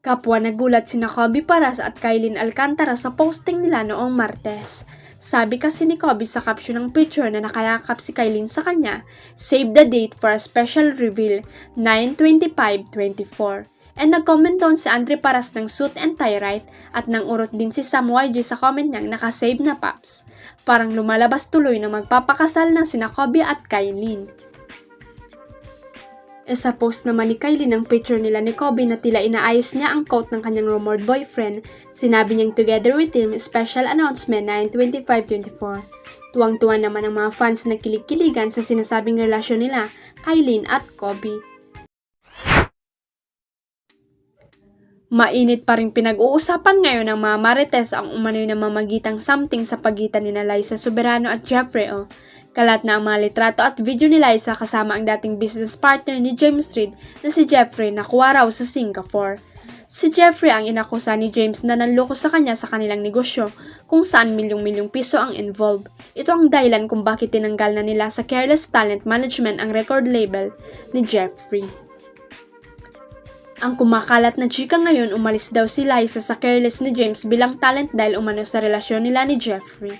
Kapwa nagulat sina Kobe Paras at Kailin Alcantara sa posting nila noong Martes. Sabi kasi ni Kobe sa caption ng picture na nakayakap si Kailin sa kanya, "Save the date for a special reveal, 9/25/24." And nag-comment doon si Andre Paras ng suit and tie right at nang urot din si Sam YG sa comment niyang nakasave na paps. Parang lumalabas tuloy na magpapakasal na sina Kobe at Kailin. Sa post naman ni Kylie ng picture nila ni Kobe na tila inaayos niya ang coat ng kanyang rumored boyfriend, sinabi niyang together with him, special announcement 9/25/24. Tuwang-tuwa naman ang mga fans na kilig-kiligan sa sinasabing relasyon nila, Kylie at Kobe. Mainit pa rin pinag-uusapan ngayon ng mga marites ang umano'y namamagitang something sa pagitan ni Liza Soberano at Jeffrey O. Kalat na ang mga litrato at video ni Liza kasama ang dating business partner ni James Reid na si Jeffrey na kuha raw sa Singapore. Si Jeffrey ang inakusa ni James na nanloko sa kanya sa kanilang negosyo kung saan milyong-milyong piso ang involved. Ito ang dahilan kung bakit tinanggal na nila sa Careless Talent Management ang record label ni Jeffrey. Ang kumakalat na chika ngayon, umalis daw si Liza sa Careless ni James bilang talent dahil umano sa relasyon nila ni Jeffrey.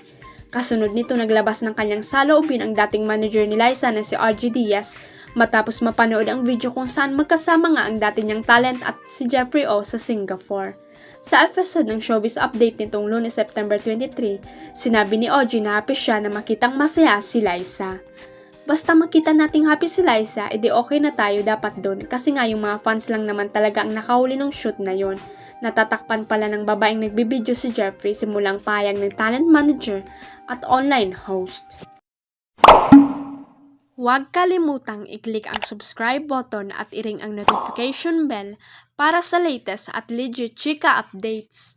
Kasunod nito naglabas ng kanyang saloobin ang dating manager ni Liza na si RG Diaz matapos mapanood ang video kung saan magkasama nga ang dati niyang talent at si Jeffrey O sa Singapore. Sa episode ng Showbiz Update nitong Lunes, September 23, sinabi ni OG na happy siya na makitang masaya si Liza. Basta makita nating happy si Liza, edi okay na tayo dapat doon kasi nga yung mga fans lang naman talaga ang nakahuli ng shoot na yon. Natatakpan pala ng babaeng nagbibideo si Jeffrey simulang payag ng talent manager at online host. Huwag kalimutang i-click ang subscribe button at i-ring ang notification bell para sa latest at legit chika updates.